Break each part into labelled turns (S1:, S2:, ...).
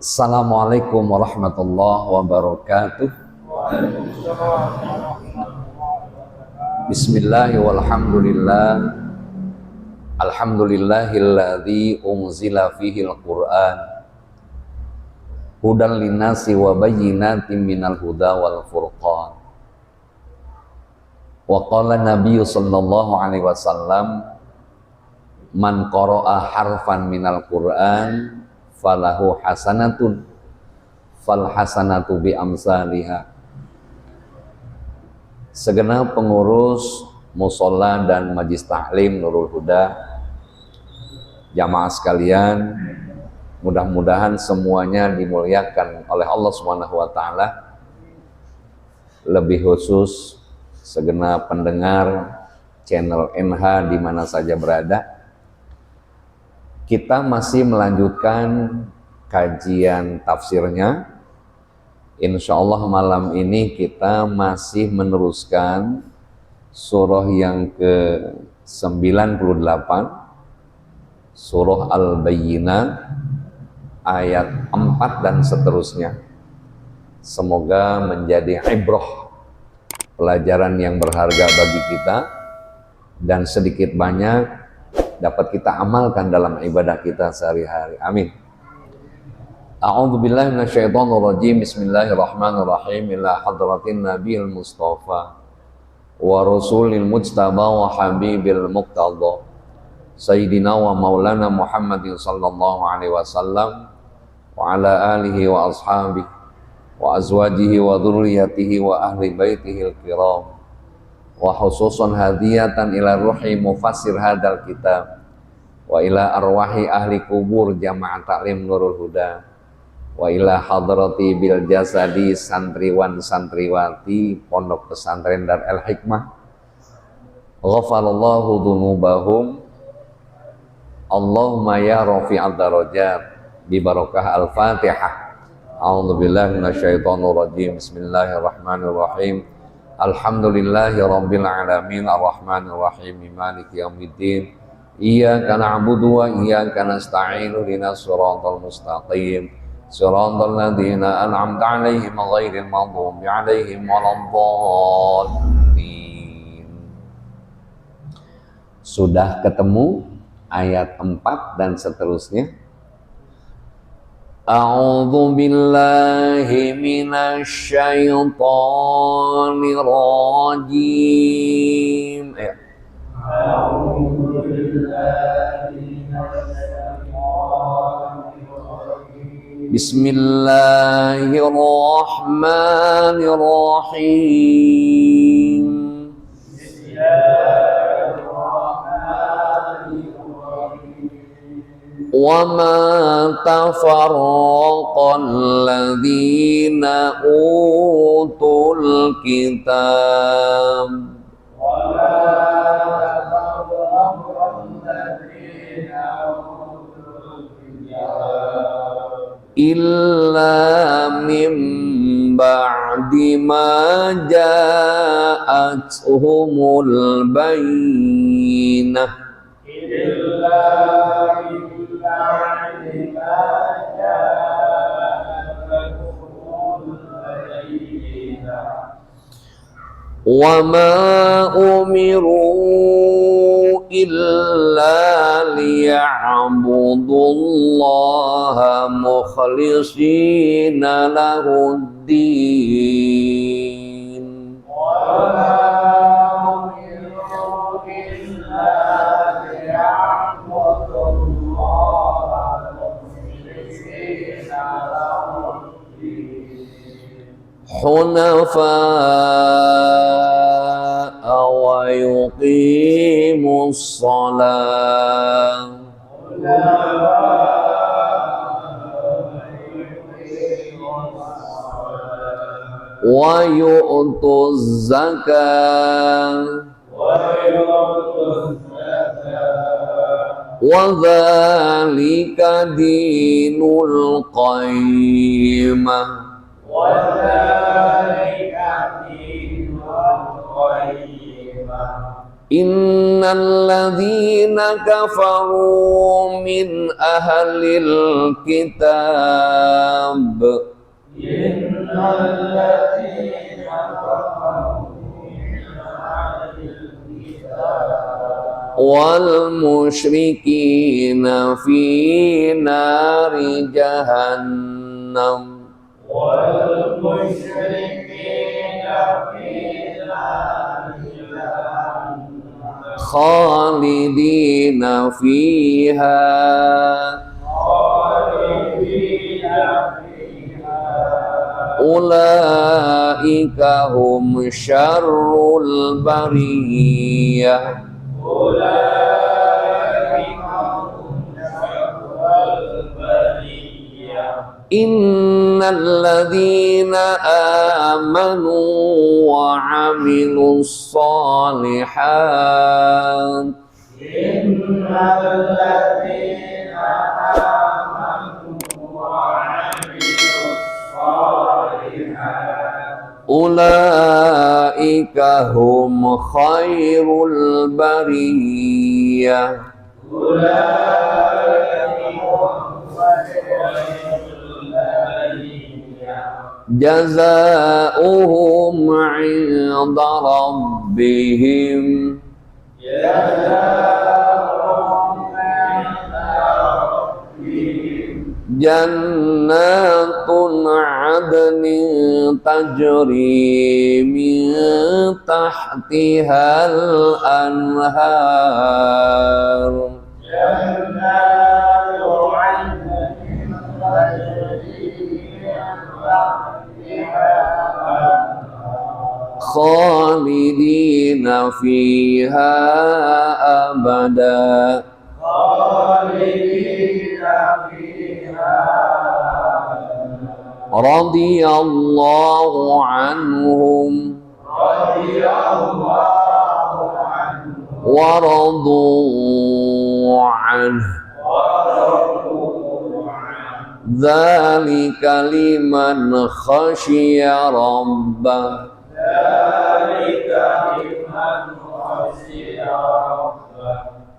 S1: Assalamualaikum warahmatullahi wabarakatuh. Bismillahirrahmanirrahim. Walhamdulillah. Alhamdulillahilladzi unzila fihil Qur'an hudan linnasi wa bayyinatin minal huda wal furqan. Wa qala Nabi sallallahu alaihi wasallam, man qara'a harfan minal Qur'an falahu hasanatun fal hasanatu bi amsalihha. Segenap pengurus musola dan majlis taklim Nurul Huda, jamaah sekalian, mudah-mudahan semuanya dimuliakan oleh Allah Subhanahu wa taala. Lebih khusus segenap pendengar channel NH di mana saja berada. Kita masih melanjutkan kajian tafsirnya. Insya Allah malam ini kita masih meneruskan surah yang ke-98, surah Al-Bayyinah, ayat 4 dan seterusnya. Semoga menjadi ibrah, pelajaran yang berharga bagi kita, dan sedikit banyak dapat kita amalkan dalam ibadah kita sehari-hari. Amin. A'udzubillahi minasyaitonirrajim. Bismillahirrahmanirrahim. Ila hadratin nabiyil mustafa wa rasulil mujtaba wa habibil muqtada sayyidina wa maulana Muhammadin sallallahu alaihi wasallam wa ala alihi wa ashabihi wa azwajihi wa dhurriyyatihi wa ahli baitihi al-kiram, wa khususan hadiyatan ila ruhi mufassir hadal kitab wa ila arwahi ahli kubur jamaah taklim Nurul Huda wa ila hadrati bil jasadi santriwan santriwati pondok pesantren Dar El Hikmah. Ghafarallahu dzunubahum. Allahumma ya rafi'ad darajat bi barakah al-Fatihah. A'udzubillahi minasyaitonir rajim. Bismillahirrahmanirrahim. Alhamdulillahi rabbil alamin arrahmanir rahim maliki yaumiddin. Iyyaka na'budu wa iyyaka nasta'in ihdinas siratal mustaqim siratal ladzina an'amta 'alaihim ghairil maghdubi 'alaihim waladdallin. Sudah ketemu ayat 4 dan seterusnya. A'udzu billahi minasy syaithanir rajim. A'udzu billahi minasy syaitonir rajim. Bismillahirrahmanirrahim. وَمَا تَفَرَّقَ الَّذِينَ أُوتُوا الْكِتَابَ إِلَّا مِن بَعْدِ مَا جَاءَتْهُمُ الْبَيِّنَةُ وَمَا أُمِرُوا إِلَّا لِيَعْبُدُوا اللَّهَ مُخْلِصِينَ لَهُ الدِّينَ حنفاء ويقيموا الصلاة ويؤتوا الزكاة وذلك دين القيمة. Innal ladzina kafaru min ahlil kitab wal musyrikina fi nari jahannam khalidina fiha ulaika hum syarrul bariyah innal ladzina amanu wa 'amilus shalihat ulaika hum khairul bariyah jazaohum 'inda rabbihim jannatun 'adnin tajri min tahtihal anhar khalidina fiha abada radiyallahu anhum wa radu anhu dzalika liman khasyiya rabbah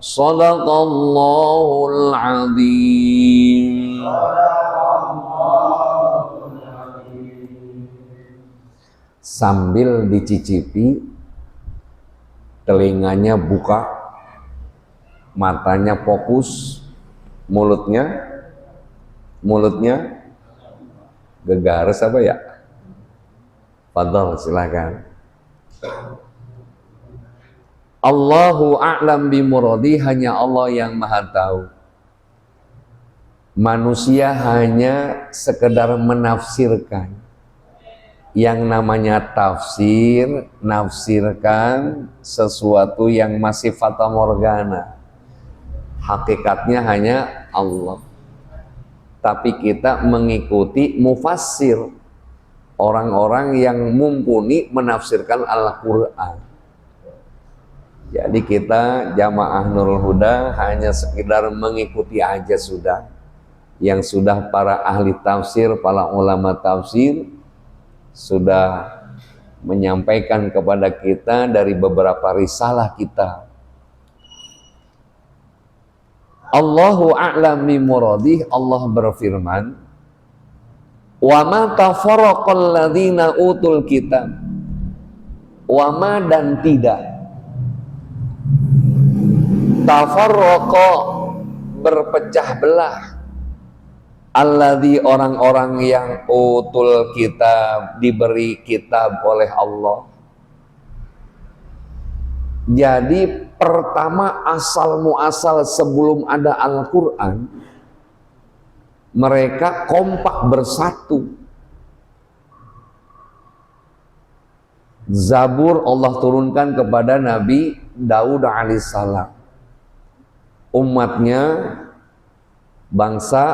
S1: Shadaqallahul azim. Sambil dicicipi, telinganya buka, matanya fokus, mulutnya gegares apa ya? Fadhal, silakan. Allahu a'lam bimuradi, hanya Allah yang maha tahu. Manusia hanya sekedar menafsirkan. Yang namanya tafsir, nafsirkan sesuatu yang masih fata morgana. Hakikatnya hanya Allah. Tapi kita mengikuti mufassir, orang-orang yang mumpuni menafsirkan Al-Quran. Jadi kita jamaah Nurul Huda hanya sekedar mengikuti aja sudah. Yang sudah para ahli tafsir, para ulama tafsir sudah menyampaikan kepada kita dari beberapa risalah kita. Allahu a'lam bimuradih, Allah berfirman, wa ma tafarraqal ladzina utul kitab, wa ma dan tidak tafarraqa berpecah belah alladzi orang-orang yang utul kitab, diberi kitab oleh Allah. Jadi pertama asal muasal sebelum ada Al-Quran, mereka kompak bersatu. Zabur Allah turunkan kepada Nabi Daud alaihissalam. Umatnya bangsa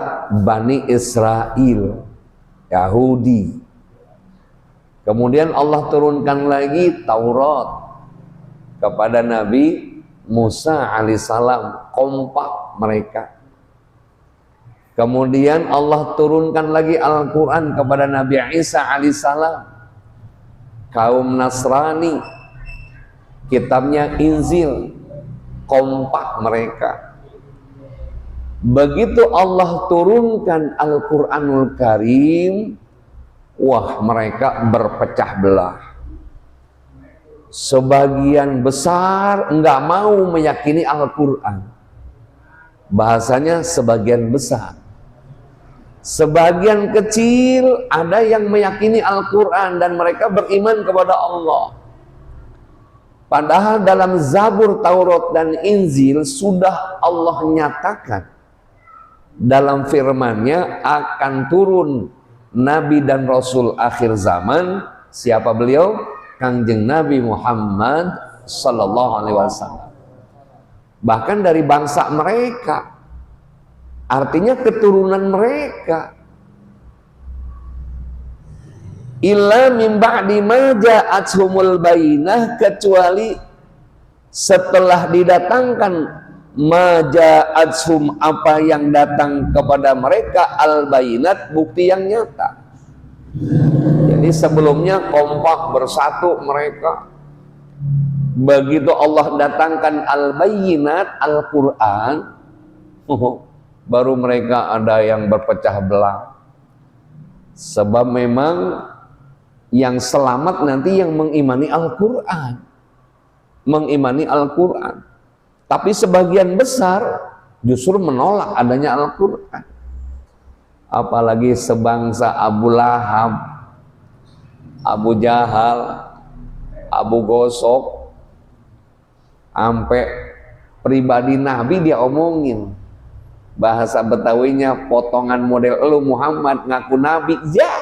S1: Bani Israel, Yahudi. Kemudian Allah turunkan lagi Taurat kepada Nabi Musa alaihissalam, kompak mereka. Kemudian Allah turunkan lagi Al-Quran kepada Nabi Isa alaihissalam, kaum Nasrani. kitabnya Injil, kompak mereka. Begitu Allah turunkan Al-Quranul Karim, wah mereka berpecah belah. Sebagian besar enggak mau meyakini Al-Quran. Bahasanya sebagian besar. Sebagian kecil ada yang meyakini Al-Quran dan mereka beriman kepada Allah. Padahal dalam Zabur, Taurat, dan Injil sudah Allah nyatakan dalam firman-Nya akan turun Nabi dan Rasul akhir zaman. Siapa beliau? Kangjeng Nabi Muhammad Sallallahu Alaihi Wasallam. Bahkan dari bangsa mereka, artinya keturunan mereka. Illa min ba'di ma ja'athumul bayyinah, kecuali setelah didatangkan maja'athum, apa yang datang kepada mereka, al-bayyinat, bukti yang nyata. Jadi sebelumnya kompak bersatu mereka. Begitu Allah datangkan al-bayyinat, Al-Quran, baru mereka ada yang berpecah belah. Sebab memang yang selamat nanti yang mengimani Al-Quran, mengimani Al-Quran. Tapi sebagian besar justru menolak adanya Al-Quran. Apalagi sebangsa Abu Lahab, Abu Jahal, Abu Gosok, sampai pribadi Nabi dia omongin. Bahasa Betawinya, potongan model elu Muhammad ngaku Nabi. Ya,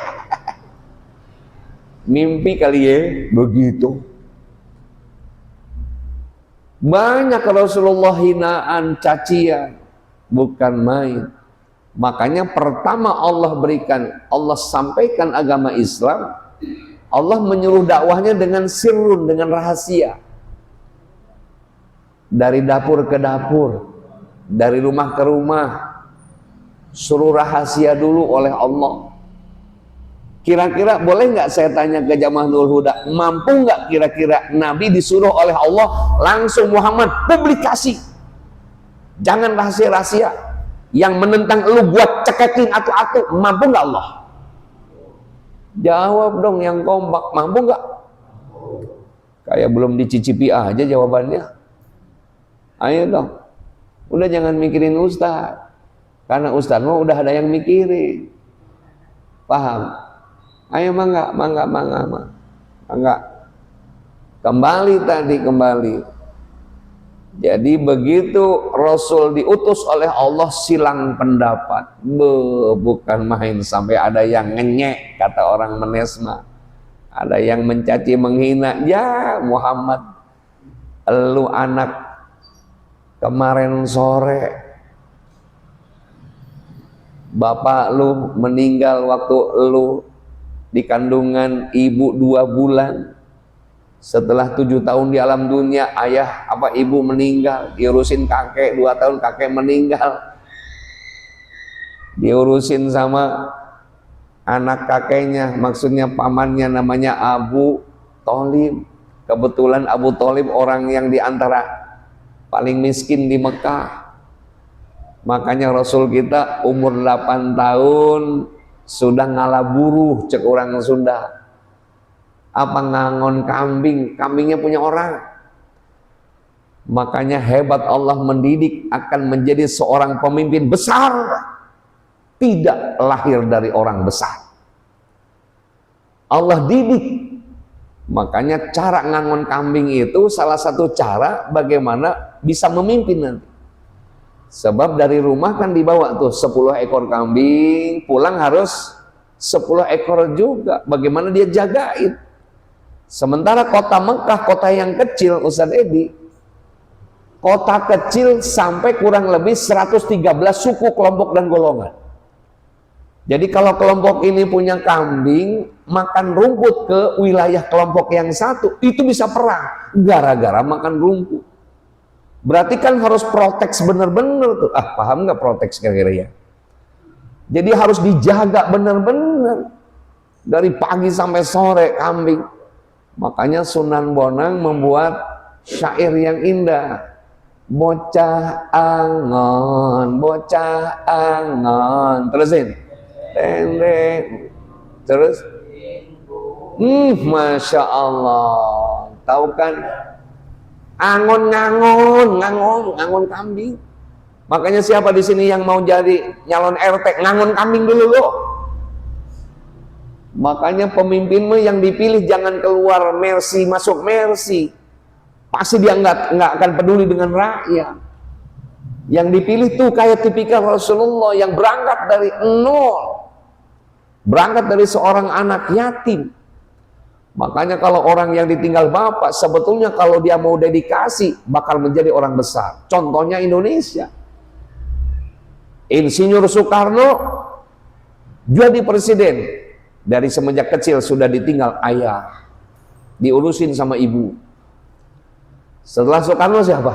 S1: mimpi kali ya, begitu. Banyak Rasulullah hinaan, cacian, bukan main. Makanya pertama Allah berikan, Allah sampaikan agama Islam, Allah menyuruh dakwahnya dengan sirrun, dengan rahasia. Dari dapur ke dapur, dari rumah ke rumah, suruh rahasia dulu oleh Allah. Kira-kira boleh nggak saya tanya ke jamaah Nurul Huda, mampu nggak kira-kira Nabi disuruh oleh Allah langsung Muhammad publikasi, jangan rahasia-rahasia, yang menentang lu buat cekekin atu-atu, mampu nggak Allah? Jawab dong yang kompak, mampu nggak? Kayak belum dicicipi aja jawabannya. Ayo dong, udah jangan mikirin ustaz, karena ustaz mau udah ada yang mikirin, paham? Ayo mangga. Kembali tadi, kembali. Jadi begitu Rasul diutus oleh Allah silang pendapat. Bukan main, sampai ada yang ngenyek, kata orang Menesma. Ada yang mencaci menghina. Ya Muhammad, lu anak kemarin sore, bapak lu meninggal waktu lu di kandungan ibu 2 bulan. Setelah 7 tahun di alam dunia, ayah apa ibu meninggal, diurusin kakek 2 tahun, kakek meninggal, diurusin sama anak kakeknya, maksudnya pamannya, namanya Abu Thalib. Kebetulan Abu Thalib orang yang diantara paling miskin di Mekah. Makanya Rasul kita umur 8 tahun sudah ngalah buruh, cek orang Sunda. Apa ngangon kambing, kambingnya punya orang. Makanya hebat Allah mendidik akan menjadi seorang pemimpin besar, tidak lahir dari orang besar. Allah didik. Makanya cara ngangon kambing itu salah satu cara bagaimana bisa memimpin nanti. Sebab dari rumah kan dibawa tuh 10 ekor kambing, pulang harus 10 ekor juga. Bagaimana dia jagain? Sementara kota Mekah, kota yang kecil, Ustaz Edi, kota kecil sampai kurang lebih 113 suku, kelompok, dan golongan. Jadi kalau kelompok ini punya kambing, makan rumput ke wilayah kelompok yang satu, itu bisa perang, gara-gara makan rumput. Berarti kan harus proteks bener-bener tuh. Paham nggak proteks kira-kira ya? Jadi harus dijaga bener-bener dari pagi sampai sore kambing. Makanya Sunan Bonang membuat syair yang indah. Bocah angon, terusin. Tendeng. Terus, masya Allah. Tahu kan? Angon kambing. Makanya siapa di sini yang mau jadi nyalon RT, ngangon kambing dulu lo. Makanya pemimpinmu yang dipilih jangan keluar mercy masuk mercy. Pasti dia nggak akan peduli dengan rakyat. Yang dipilih tuh kayak tipikal Rasulullah yang berangkat dari nol, berangkat dari seorang anak yatim. Makanya kalau orang yang ditinggal bapak, sebetulnya kalau dia mau dedikasi bakal menjadi orang besar. Contohnya Indonesia. Insinyur Soekarno jadi presiden, dari semenjak kecil sudah ditinggal ayah, diurusin sama ibu. Setelah Soekarno siapa?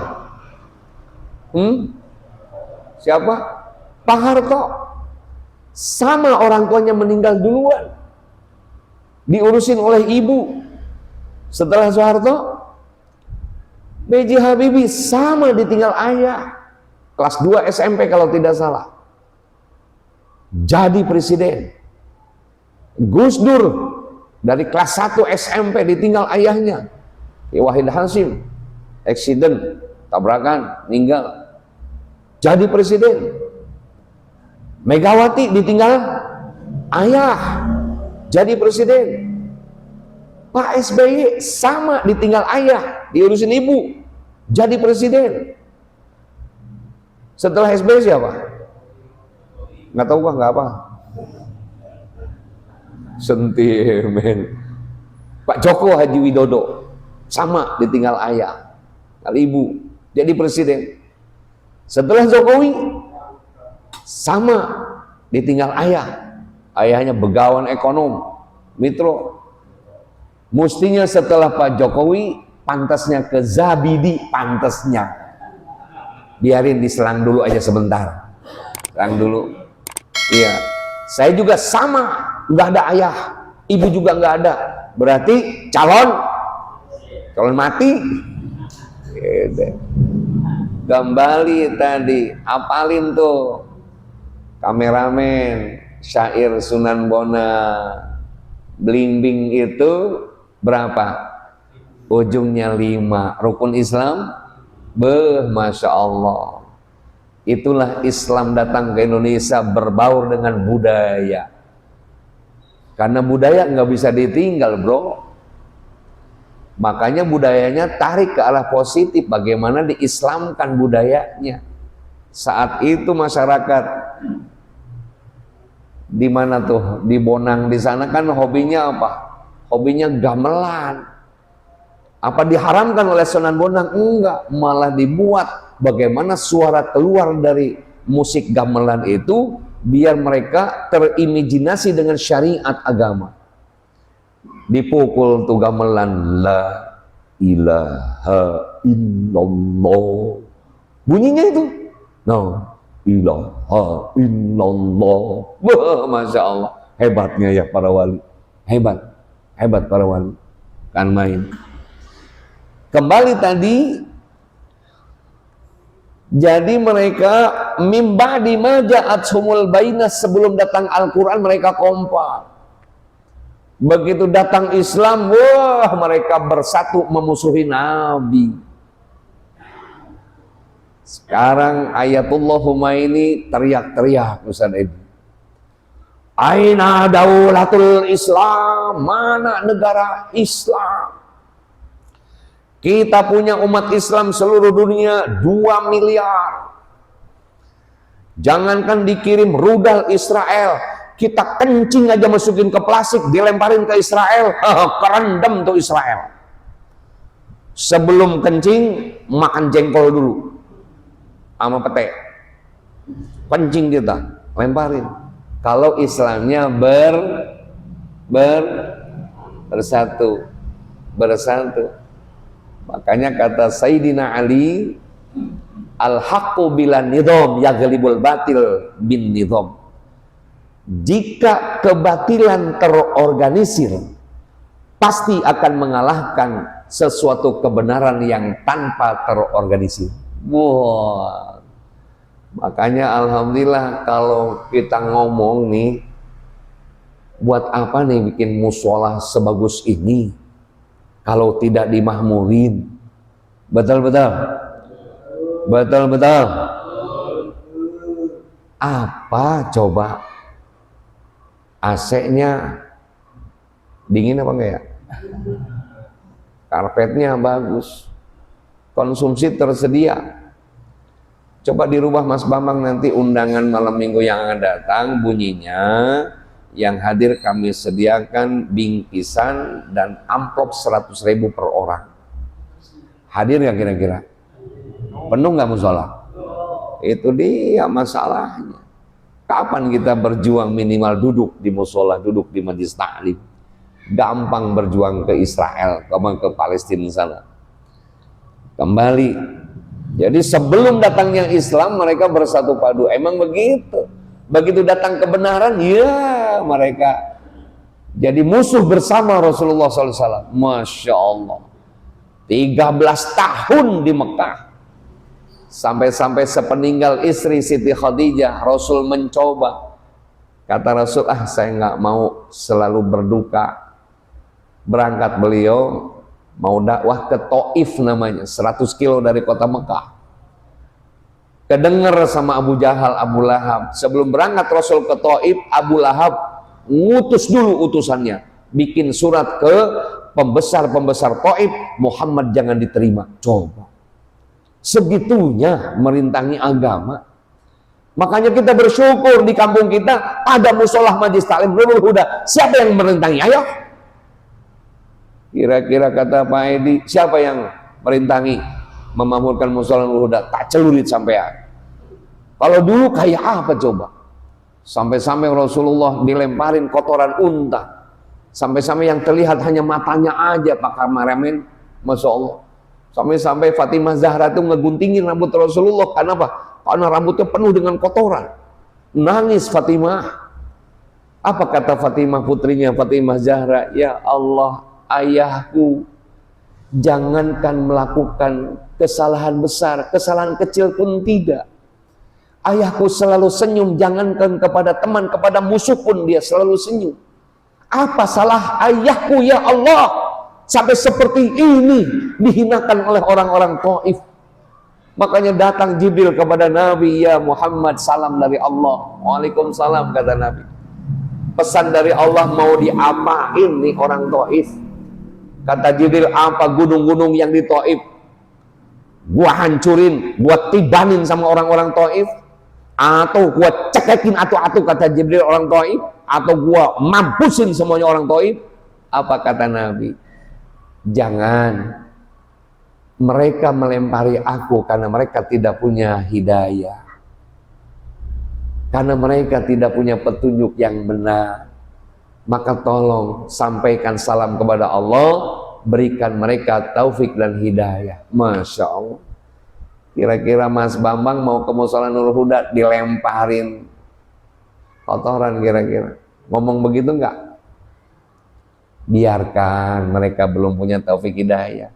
S1: Siapa? Pak Harto. Sama, orang tuanya meninggal duluan, diurusin oleh ibu. Setelah Soeharto, B.J. Habibie sama, ditinggal ayah. Kelas 2 SMP kalau tidak salah, jadi presiden. Gus Dur dari kelas 1 SMP ditinggal ayahnya. Wahid Hasyim eksiden, tabrakan, meninggal, jadi presiden. Megawati ditinggal ayah, jadi presiden. Pak SBY sama, ditinggal ayah, diurusin ibu, jadi presiden. Setelah SBY siapa? Nggak tahu nggak apa. Sentimen. Pak Joko Haji Widodo sama, ditinggal ayah, kali ibu, jadi presiden. Setelah Jokowi sama, ditinggal ayah, ayahnya begawan ekonom Mitro. Mestinya setelah Pak Jokowi pantasnya ke Zabidi, pantasnya. Biarin diselang dulu aja sebentar, selang dulu. Iya, saya juga sama, nggak ada ayah, ibu juga nggak ada, berarti calon mati. Kembali tadi, apalin tuh kameramen syair Sunan Bona, blimbing itu berapa? Ujungnya 5, rukun Islam. Masya Allah. Itulah Islam datang ke Indonesia berbaur dengan budaya. Karena budaya nggak bisa ditinggal, bro. Makanya budayanya tarik ke arah positif. Bagaimana diislamkan budayanya. Saat itu masyarakat di mana tuh, di Bonang di sana kan hobinya apa? Hobinya gamelan. Apa diharamkan oleh Sunan Bonang? Enggak, malah dibuat bagaimana suara keluar dari musik gamelan itu biar mereka terimajinasi dengan syariat agama. Dipukul tuh gamelan, la ilaha illallah. Bunyinya itu, la ilaha illallah. Masya Allah, hebatnya ya para wali. Hebat para wali. Kan main. Kembali tadi, jadi mereka mimba di maja'at sumul bainas, sebelum datang Al-Quran mereka kompak. Begitu datang Islam, wah mereka bersatu memusuhi Nabi. Sekarang Ayatullah Humaini teriak-teriak, Ustaz Edi. Aina daulatul Islam, mana negara Islam? Kita punya umat Islam seluruh dunia 2 miliar. Jangankan dikirim rudal Israel, kita kencing aja masukin ke plastik, dilemparin ke Israel, kerendam tuh Israel. Sebelum kencing, makan jengkol dulu sama pete. Kencing kita, lemparin. Kalau Islamnya bersatu. Makanya kata Sayyidina Ali, al-haqqu bila nidham yaghlibul batil bin nidham. Jika kebatilan terorganisir, pasti akan mengalahkan sesuatu kebenaran yang tanpa terorganisir. Wah, makanya alhamdulillah kalau kita ngomong nih, buat apa nih bikin musola sebagus ini kalau tidak dimakmurin? Betul-betul, betul-betul. Apa coba? AC-nya dingin apa enggak ya? Karpetnya bagus, konsumsi tersedia. Coba dirubah Mas Bambang, nanti undangan malam minggu yang akan datang bunyinya, yang hadir kami sediakan bingkisan dan amplop 100.000 per orang. Hadir nggak kira-kira? Penuh nggak musola? Itu dia masalahnya. Kapan kita berjuang minimal duduk di musola, duduk di majelis taklim? Gampang berjuang ke Israel, ke Palestina sana. Kembali. Jadi sebelum datangnya Islam mereka bersatu padu. Emang begitu. Begitu datang kebenaran, ya mereka jadi musuh bersama Rasulullah SAW. Masya Allah. 13 tahun di Mekah. Sampai-sampai sepeninggal istri Siti Khadijah, Rasul mencoba. Kata Rasul, saya nggak mau selalu berduka. Berangkat beliau mau dakwah ke Taif namanya, 100 kilo dari kota Mekah. Kedengar sama Abu Jahal, Abu Lahab. Sebelum berangkat Rasul ke Taif, Abu Lahab ngutus dulu utusannya, bikin surat ke pembesar-pembesar Taif, Muhammad jangan diterima. Coba segitunya merintangi agama. Makanya kita bersyukur di kampung kita ada musolah majelis taklim Nurul Huda. Siapa yang merintangi? Ayo. Kira-kira kata Pak Edi, siapa yang merintangi memakmurkan musola Nurul Huda? Tak celurit sampean. Kalau dulu kayak apa coba? Sampai-sampai Rasulullah dilemparin kotoran unta. Sampai-sampai yang terlihat hanya matanya aja Pak kameramen. Masya Allah. Sampai-sampai Fatimah Zahra itu ngeguntingin rambut Rasulullah. Kenapa? Karena rambutnya penuh dengan kotoran. Nangis Fatimah. Apa kata Fatimah putrinya Fatimah Zahra? Ya Allah, ayahku jangankan melakukan kesalahan besar, kesalahan kecil pun tidak. Ayahku selalu senyum, jangankan kepada teman, kepada musuh pun dia selalu senyum. Apa salah ayahku ya Allah? Sampai seperti ini dihinakan oleh orang-orang Taif. Makanya datang Jibril kepada Nabi, ya Muhammad, salam dari Allah. Waalaikumsalam, kata Nabi. Pesan dari Allah mau diapain nih orang Taif? Kata Jibril, apa gunung-gunung yang di Taif? Gua hancurin, gua tibanin sama orang-orang Taif, atau gua cekekin atu-atu, kata Jibril, orang Taif, atau gua mampusin semuanya orang Taif. Apa kata Nabi? Jangan mereka melempari aku karena mereka tidak punya hidayah, karena mereka tidak punya petunjuk yang benar. Maka tolong sampaikan salam kepada Allah, berikan mereka taufik dan hidayah. Masya Allah. Kira-kira Mas Bambang mau ke musola Nurul Huda dilemparin kotoran, kira-kira ngomong begitu enggak? Biarkan, mereka belum punya taufik hidayah.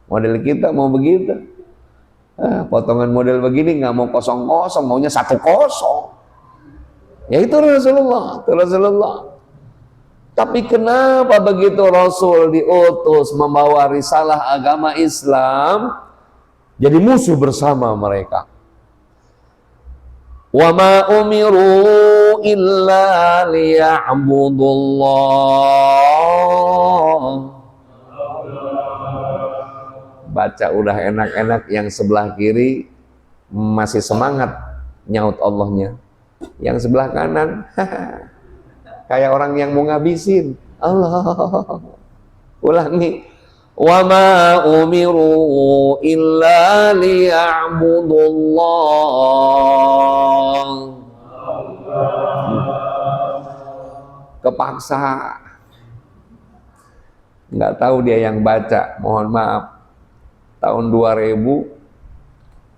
S1: Model kita mau begitu. Potongan model begini nggak mau kosong-kosong, maunya 1-0. Ya itu Rasulullah, itu Rasulullah. Tapi kenapa begitu Rasul diutus membawa risalah agama Islam, jadi musuh bersama mereka? Wa ma umiru illa liya'budullah. Baca udah enak-enak, yang sebelah kiri masih semangat nyaut Allahnya. Yang sebelah kanan kayak orang yang mau ngabisin. Allah. Ulangi. Wa ma umiru illa liya'budullah. Kepaksa. Nggak tahu dia yang baca, mohon maaf. Tahun 2000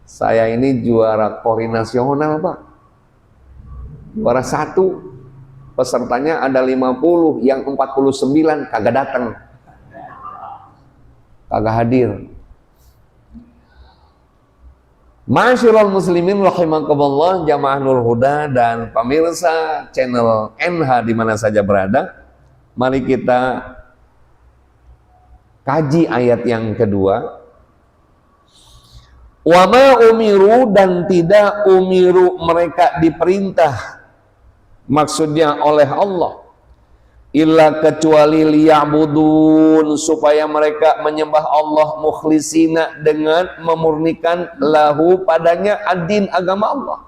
S1: saya ini juara kori nasional Pak, juara 1. pesertanya ada 50, yang 49 kagak datang, kagak hadir. Ma'asyiral muslimin rahimakumullah, jamaah Nur Huda dan pemirsa channel NH di mana saja berada, mari kita kaji ayat yang kedua. Wa ma umiru, dan tidak umiru mereka diperintah, maksudnya oleh Allah, illa kecuali liya'budun, supaya mereka menyembah Allah mukhlisina, dengan memurnikan lahu padanya ad-din, agama Allah.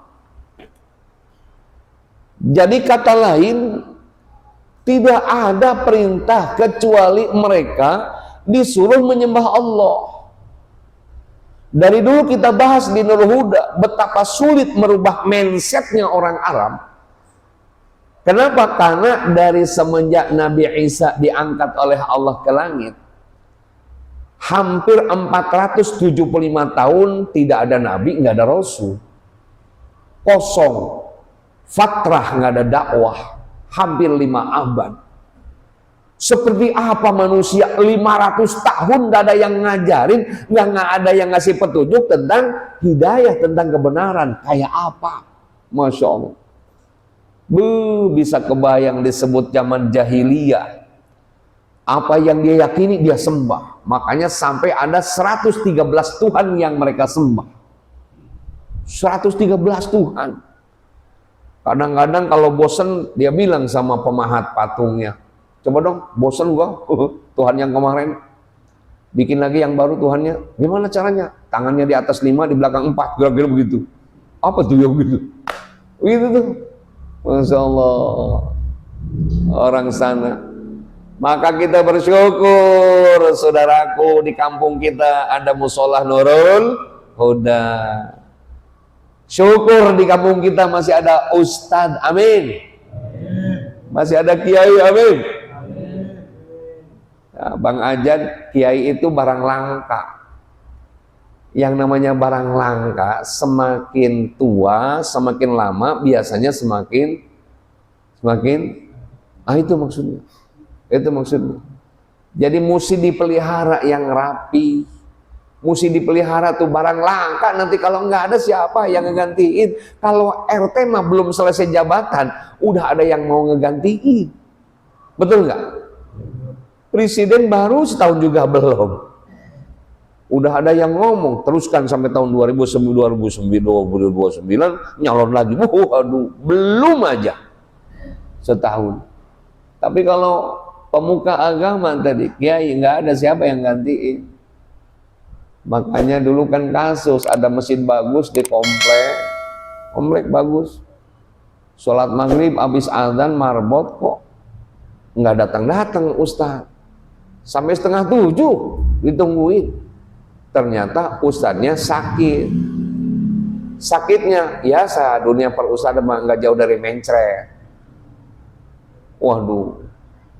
S1: Jadi kata lain, tidak ada perintah kecuali mereka disuruh menyembah Allah. Dari dulu kita bahas di Nur Huda betapa sulit merubah mindsetnya orang Arab. Kenapa? Karena dari semenjak Nabi Isa diangkat oleh Allah ke langit, hampir 475 tahun tidak ada Nabi, nggak ada Rasul, kosong, fatrah, nggak ada dakwah, hampir 5 abad. Seperti apa manusia 500 tahun nggak ada yang ngajarin, nggak ada yang ngasih petunjuk tentang hidayah, tentang kebenaran, kayak apa? Masya Allah. Bisa kebayang disebut zaman jahiliyah. Apa yang dia yakini dia sembah. Makanya sampai ada 113 Tuhan yang mereka sembah. 113 Tuhan. Kadang-kadang kalau bosen dia bilang sama pemahat patungnya, coba dong, bosen gua Tuhan yang kemarin, bikin lagi yang baru Tuhannya. Gimana caranya? Tangannya di atas 5, di belakang 4, kira-kira begitu. Apa tuh ya begitu? Begitu tuh. Masya Allah, orang sana. Maka kita bersyukur, saudaraku, di kampung kita ada musola Nurul Huda. Syukur di kampung kita masih ada ustadz, amin. Masih ada kiai, amin. Nah, Bang Ajan, kiai itu barang langka. Yang namanya barang langka, semakin tua, semakin lama, biasanya semakin itu maksudnya. Itu maksudnya. Jadi mesti dipelihara yang rapi, mesti dipelihara tuh barang langka. Nanti kalau nggak ada, siapa yang ngegantiin? Kalau RT mah belum selesai jabatan, udah ada yang mau ngegantiin. Betul nggak? Presiden baru setahun juga belum, udah ada yang ngomong teruskan sampai tahun 2029 nyalon lagi. Aduh, belum aja setahun. Tapi kalau pemuka agama tadi, kiai, nggak ada siapa yang gantiin. Makanya dulu kan kasus ada mesin bagus di komplek bagus, sholat maghrib habis azan marbot kok nggak datang ustaz, sampai 6:30 ditungguin. Ternyata ustadznya sakit. Sakitnya biasa, dunia perusahaan nggak jauh dari mencret. Waduh,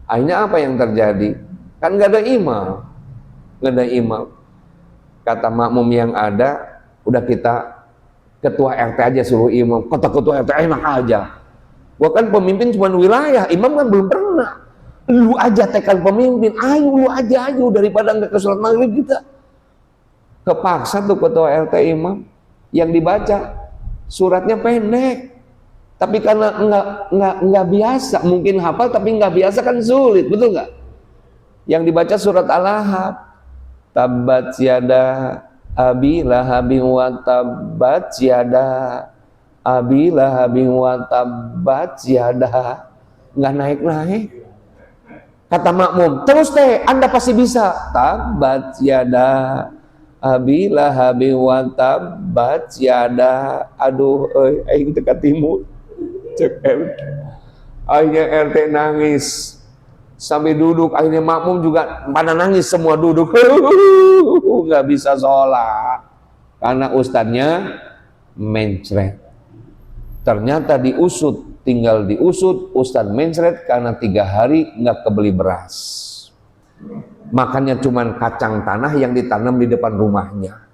S1: akhirnya apa yang terjadi? Kan nggak ada imam, nggak ada imam. Kata makmum yang ada, udah kita ketua RT aja suruh imam. Kata ketua RT enak aja. Gua kan pemimpin cuma wilayah, imam kan belum pernah. Lu aja tekan pemimpin, ayo lu aja daripada nggak ke sholat maghrib kita. Kepaksa tuh ketua RT imam, yang dibaca suratnya pendek, tapi karena nggak biasa, mungkin hafal tapi nggak biasa kan sulit, betul nggak? Yang dibaca surat Al-Ahzab, tabat yada abi lahabin wa tabat yada abi lahabin wa tabat yada, nggak naik. Kata makmum, terus teh Anda pasti bisa, tabat yada abi lahabi wa tabbat yada. Aduh, aing teu katimu cek RT. Akhirnya RT nangis sampai duduk, akhirnya makmum juga pada nangis, semua duduk. Nggak bisa sholat karena ustadznya mencret. Ternyata tinggal diusut, ustadz mencret karena 3 hari nggak kebeli beras. Makannya cuman kacang tanah yang ditanam di depan rumahnya.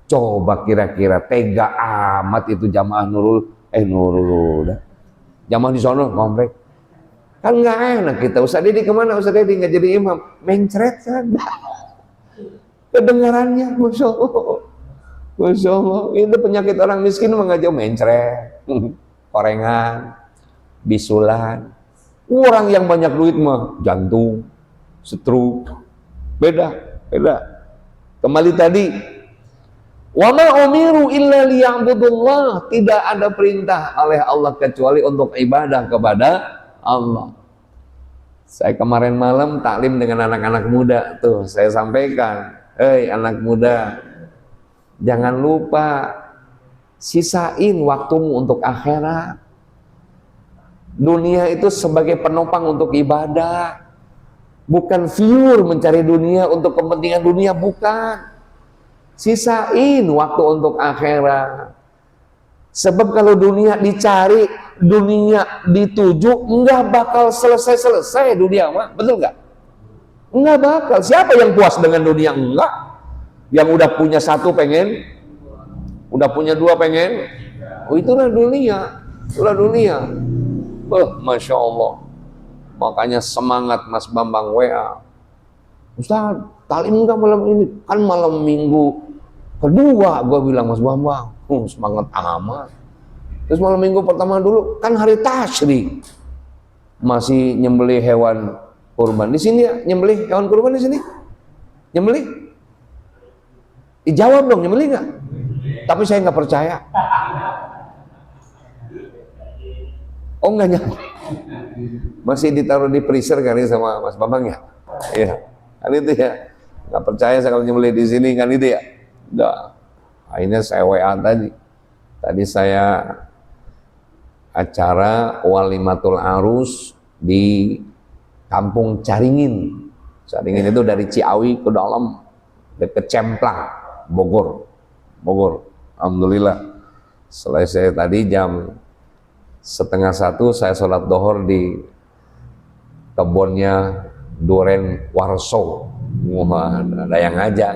S1: Coba kira-kira tega amat itu jamaah Nurul. Jamaah di sono komplek. Kan nggak enak kita. Ustaz Dedi kemana? Ustaz Dedi nggak jadi imam. Mencret kan. Kedengarannya, Masya Allah. Masya Allah. Itu penyakit orang miskin mengajak mencret. Korengan. Bisulan. Orang yang banyak duit mah jantung, stroke. Beda. Kembali tadi. Wa ma umiru illa liya'budullah. Tidak ada perintah oleh Allah kecuali untuk ibadah kepada Allah. Saya kemarin malam taklim dengan anak-anak muda tuh, saya sampaikan, hei anak muda, jangan lupa sisain waktumu untuk akhirat. Dunia itu sebagai penopang untuk ibadah, bukan viewer mencari dunia untuk kepentingan dunia, bukan. Sisain waktu untuk akhirat. Sebab kalau dunia dicari, dunia dituju, enggak bakal selesai dunia mah, betul nggak? Enggak bakal. Siapa yang puas dengan dunia? Enggak. Yang udah punya satu pengen, udah punya dua pengen, oh itulah dunia, Masya Allah. Makanya semangat Mas Bambang WA, Ustaz, talim enggak malam ini? Kan malam minggu kedua, gua bilang Mas Bambang, semangat amat. Terus malam minggu pertama dulu kan hari tasyrik, masih nyembelih hewan kurban di sini ya, nyembelih hewan kurban di sini, nyembelih. Dijawab dong, nyembelih nggak? Tapi saya nggak percaya. Oh nggak nyambung, masih ditaruh di freezer kali sama Mas Bambang ya? Iya, kan itu ya. Nggak percaya saya kalau nyembelih di sini kan itu ya. Udah, akhirnya saya WA tadi saya acara Walimatul Arus di Kampung Caringin. Caringin itu dari Ciawi ke dalam dekat Cemplang, Bogor. Alhamdulillah. Selesai tadi jam 12:30 saya sholat dohor di kebunnya Duren Warso. Wah, ada yang ngajak.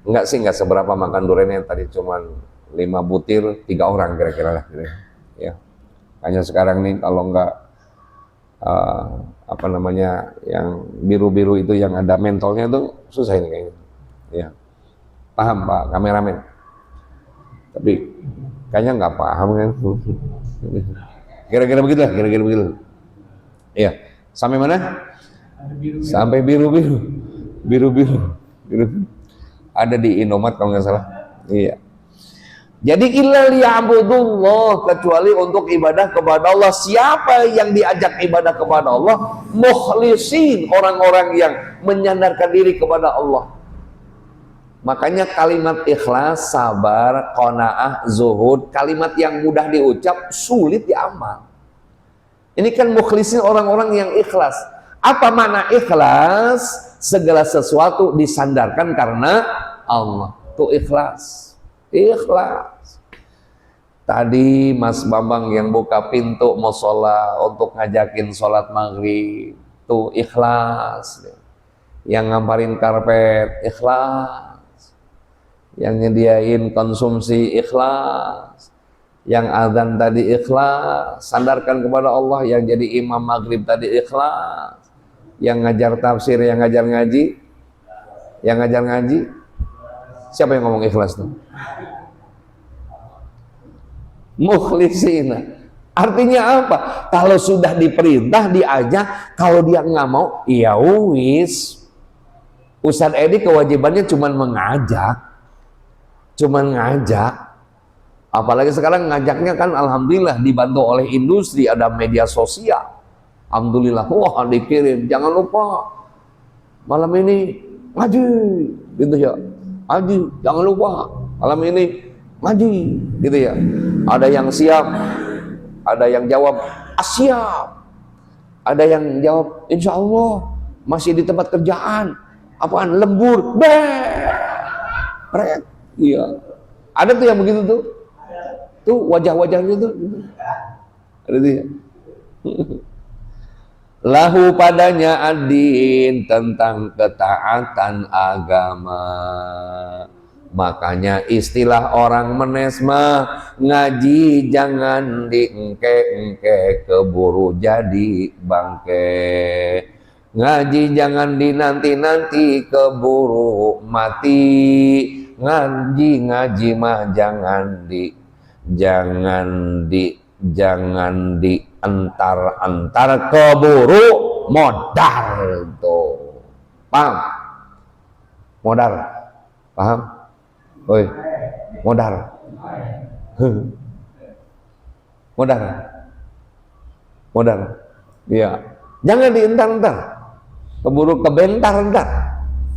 S1: Enggak sih, enggak seberapa makan durennya, tadi cuman 5 butir 3 orang kira-kira lah gitu. Ya. Hanya sekarang nih kalau enggak apa namanya yang biru-biru itu yang ada mentolnya tuh susah ini kayaknya. Ya. Paham Pak kameramen? Tapi kayaknya nggak paham kan. Kira-kira begitu. Iya. Sampai mana? Sampai biru-biru. Ada di Indomaret kalau nggak salah. Iya. Jadi illa liya'budullah, kecuali untuk ibadah kepada Allah. Siapa yang diajak ibadah kepada Allah? Mukhlisin, orang-orang yang menyandarkan diri kepada Allah. Makanya kalimat ikhlas, sabar, qanaah, zuhud, kalimat yang mudah diucap, sulit diamal. Ini kan mukhlisin, orang-orang yang ikhlas. Apa makna ikhlas? Segala sesuatu disandarkan karena Allah. Itu ikhlas. Tadi Mas Bambang yang buka pintu musola untuk ngajakin sholat maghrib, itu ikhlas. Yang ngamparin karpet, ikhlas. Yang nyediain konsumsi, ikhlas. Yang azan tadi ikhlas, sandarkan kepada Allah. Yang jadi imam maghrib tadi ikhlas. Yang ngajar tafsir, yang ngajar ngaji, siapa yang ngomong ikhlas tuh? Mukhlisina. Artinya apa? Kalau sudah diperintah, diajak, kalau dia nggak mau, ya wis. Ustadz Edi kewajibannya cuma mengajak. Apalagi sekarang ngajaknya kan alhamdulillah dibantu oleh industri, ada media sosial. Alhamdulillah, wah dikirim, jangan lupa malam ini ngaji, gitu ya. Ngaji, jangan lupa malam ini ngaji, gitu ya. Ada yang siap, ada yang jawab siap, ada yang jawab insya Allah masih di tempat kerjaan, apaan lembur, iya. Ada tuh yang begitu tuh wajah-wajahnya tuh, ada tuh ya. Lahu padanya adin, tentang ketaatan agama. Makanya istilah orang menes mah, ngaji jangan diengke-engke, keburu jadi bangke. Ngaji jangan dinanti-nanti, keburu mati. Ngaji mah jangan diantar-antar, keburu modal tuh. Paham? Modal. Paham? Oi, modal. Modal. Modal. Iya. Jangan dientar-entar. Keburu kebentar entar.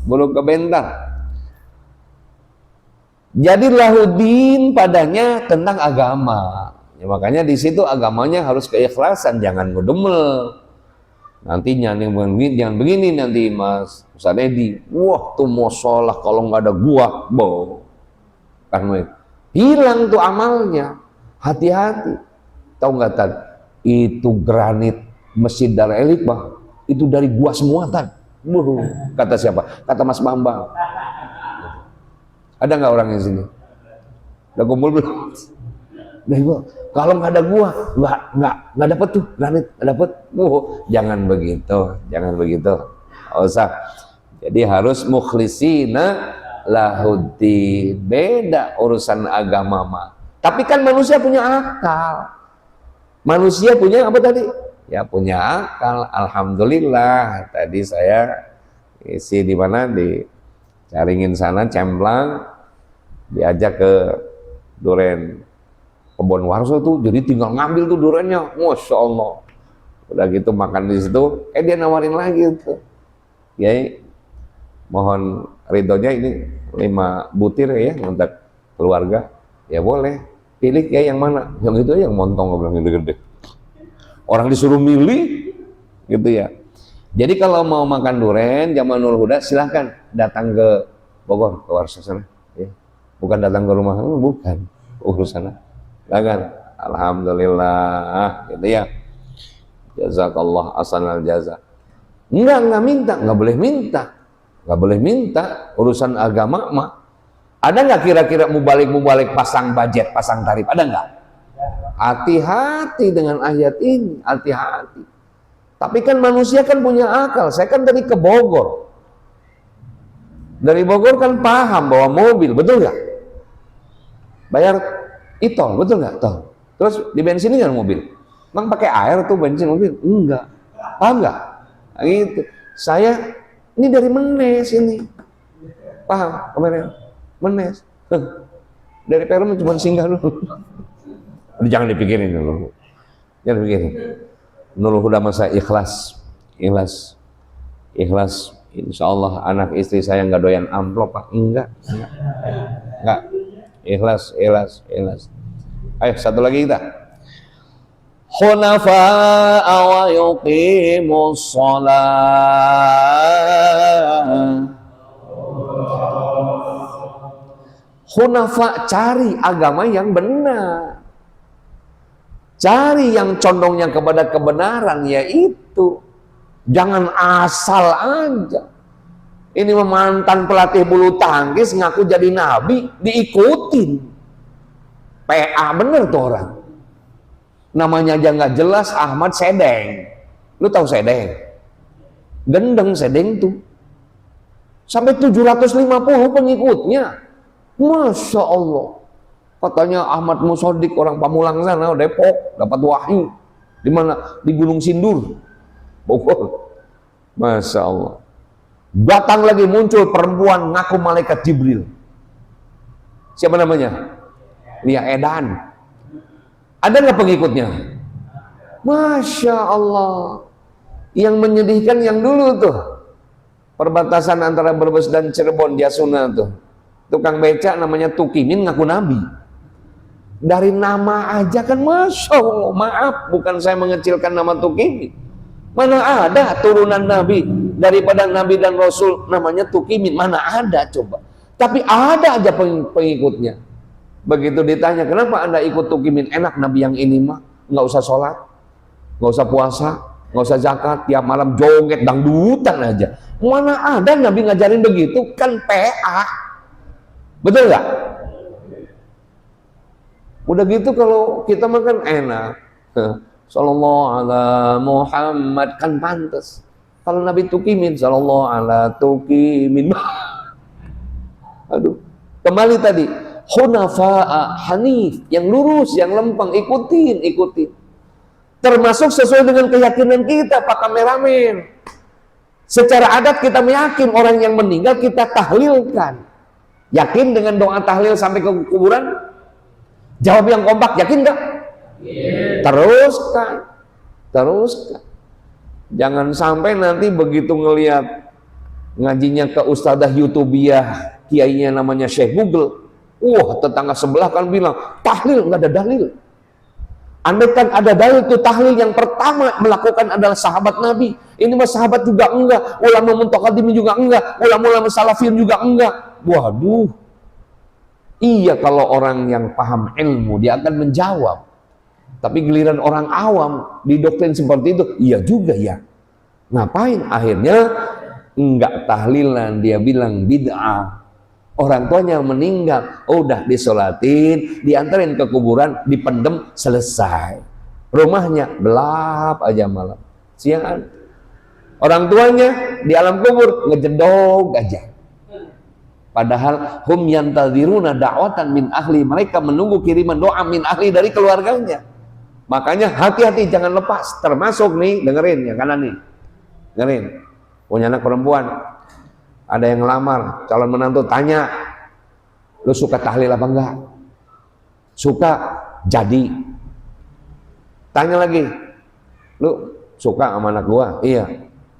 S1: Keburu kebentar. Jadi lahudin padanya tentang agama. Ya, makanya di situ agamanya harus keikhlasan, jangan ngedumel. Nantinya jangan begini nanti Mas Ustaz Edi. Wah tuh mau sholat kalau nggak ada gua, kan hilang tuh amalnya. Hati-hati. Tahu nggak Tan? Itu granit Masjid Darul Hikmah itu dari gua semua Tan. Kata siapa? Kata Mas Bambang. Ada nggak orang yang sini? Udah kumpul belum? Nah, gua, kalau nggak ada gua, nggak dapet tuh granit, nggak dapet. Jangan begitu, jangan begitu. Nggak usah. Jadi harus mukhlisina lahudi. Beda urusan agama mah. Tapi kan manusia punya akal. Manusia punya apa tadi? Ya punya akal. Alhamdulillah. Tadi saya isi di mana di Caringin sana, Cemplang, diajak ke Duren Kebon Warso tuh, jadi tinggal ngambil tuh durennya, Masya Allah. Udah gitu makan di situ, dia nawarin lagi tuh, Yai, mohon ridhonya ini 5 butir ya untuk keluarga. Ya boleh, pilih ya yang mana? Yang itu yang montong, gue bilang gede-gede. Orang disuruh milih, gitu ya. Jadi kalau mau makan duren Jamanul Huda silahkan datang ke Bogor, ke Warsa sana. Ya. Bukan datang ke rumah, bukan urusan sana. Silahkan. Alhamdulillah, gitu ya. Jazakallah ahsanal jaza. Enggak minta, enggak boleh minta urusan agama mah. Ada nggak kira-kira mubalik pasang budget, pasang tarif? Ada nggak? Hati-hati dengan ayat ini, hati-hati. Tapi kan manusia kan punya akal. Saya kan tadi ke Bogor. Dari Bogor kan paham bahwa mobil, betul nggak? Bayar e-tol, betul nggak? Tol. Terus di bensinin kan mobil. Emang pakai air tuh bensin mobil? Enggak. Paham nggak? Nah, gitu. Saya ini dari Menes ini. Paham kemarin? Menes. Dari Perum cuma singgah dulu. Jangan dipikirin dulu. Jangan dipikirin. Nurul Huda masa ikhlas. Insya Allah anak istri saya nggak doyan amplop Pak. Enggak. Ikhlas. Ayo satu lagi kita. Hunafa'a wa yuqimus shalah. Hunafa, cari agama yang benar. Cari yang condongnya kepada kebenaran, yaitu jangan asal aja. Ini mantan pelatih bulu tangkis ngaku jadi nabi, diikutin. PA bener tuh orang. Namanya aja nggak jelas, Ahmad Sedeng. Lu tahu Sedeng? Gendeng Sedeng tuh. Sampai 750 pengikutnya. Masya Allah. Katanya Ahmad Musodik orang Pamulang sana, Depok, dapat wahyu. Di mana? Di Gunung Sindur, Bogor. Masya Allah. Datang lagi muncul perempuan ngaku malaikat Jibril. Siapa namanya? Lia Edan. Ada nggak pengikutnya? Masya Allah. Yang menyedihkan yang dulu tuh, perbatasan antara Brebes dan Cirebon, Jasuna tuh. Tukang becak namanya Tukimin ngaku nabi. Dari nama aja kan Masya Allah, maaf, bukan saya mengecilkan nama Tukimin. Mana ada turunan Nabi daripada Nabi dan Rasul namanya Tukimin, mana ada coba. Tapi ada aja pengikutnya. Begitu ditanya, kenapa Anda ikut Tukimin? Enak Nabi yang ini mah, nggak usah sholat, nggak usah puasa, nggak usah zakat, tiap malam joget, dangdutan aja. Mana ada Nabi ngajarin begitu, kan PA. Betul nggak? Udah gitu kalau kita makan enak. Sallallahu ala Muhammad kan pantas. Kalau Nabi tukimin sallallahu ala tukimin. Aduh. Kembali tadi, hunafa'a hanif, yang lurus, yang lempeng, ikutin. Termasuk sesuai dengan keyakinan kita, Pak kameramen. Secara adat kita meyakin orang yang meninggal kita tahlilkan. Yakin dengan doa tahlil sampai ke kuburan? Jawab yang kompak, yakin nggak? Yeah. Teruskan. Jangan sampai nanti begitu ngelihat ngajinya ke ustadzah YouTubiah, kiainya namanya Syekh Google, tetangga sebelah kan bilang tahlil nggak ada dalil. Andai kan ada dalil itu tahlil yang pertama melakukan adalah sahabat Nabi. Ini mah sahabat juga enggak, ulama muntaqaddim juga enggak, ulama salafin juga enggak. Waduh. Iya, kalau orang yang paham ilmu dia akan menjawab. Tapi giliran orang awam didoktrin seperti itu, iya juga ya. Ngapain? Akhirnya enggak tahlilan, dia bilang bid'ah. Orang tuanya meninggal, udah disolatin, diantarin ke kuburan, dipendem, selesai. Rumahnya gelap aja malam, siangan. Orang tuanya di alam kubur ngejedog aja. Padahal hum yantadziruna da'watan min ahli, mereka menunggu kiriman doa min ahli dari keluarganya. Makanya hati-hati jangan lepas. Termasuk nih, dengerin yang kanan nih. Dengerin. Punya anak perempuan, ada yang ngelamar, calon menantu, tanya, lu suka tahlil apa enggak? Suka, jadi. Tanya lagi, lu suka sama anak gua? Iya.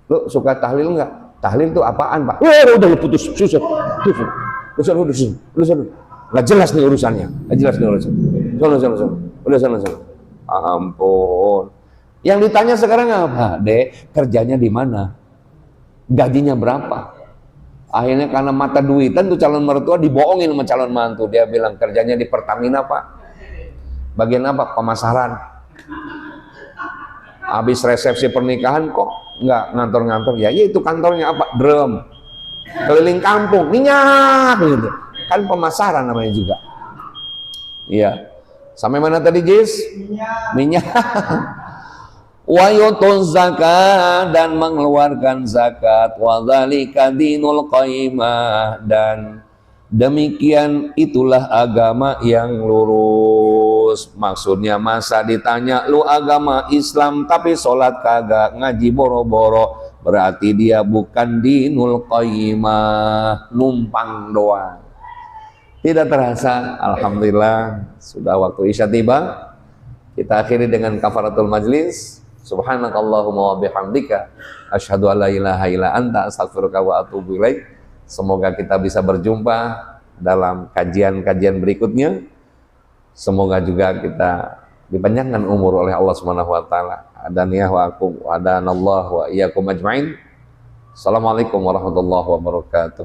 S1: Lu suka tahlil enggak? Tahlil itu apaan, Pak? Udah lu putus, susah. Nggak jelas nih urusannya. Sana. Ampun. Yang ditanya sekarang apa? Dek, kerjanya di mana? Gajinya berapa? Akhirnya karena mata duitan tuh calon mertua dibohongin sama calon mantu. Dia bilang kerjanya di Pertamina, Pak. Bagian apa? Pemasaran. Habis resepsi pernikahan kok nggak ngantor-ngantor, ya itu kantornya apa? Drum, keliling kampung, minyak gitu kan, pemasaran namanya juga. Iya, sampai mana tadi Jis? Minyak. Wa yutuz zakat, dan mengeluarkan zakat, wa dzalika dinul qayyimah, dan demikian itulah agama yang lurus. Maksudnya masa ditanya, lu agama Islam tapi sholat kagak, ngaji boro-boro, berarti dia bukan dinul qayyimah, numpang doang. Tidak terasa, alhamdulillah sudah waktu isya tiba. Kita akhiri dengan kafaratul majlis. Subhanakallahumma wa bihamdika asyhadu an la ilaha illa anta astaghfiruka wa atubu ilaik. Semoga kita bisa berjumpa dalam kajian-kajian berikutnya. Semoga juga kita dipanjangkan umur oleh Allah Subhanahu wa taala. Adaniyah wa akum wa adanallahu wa iyyakum ajmain. Assalamualaikum warahmatullahi wabarakatuh.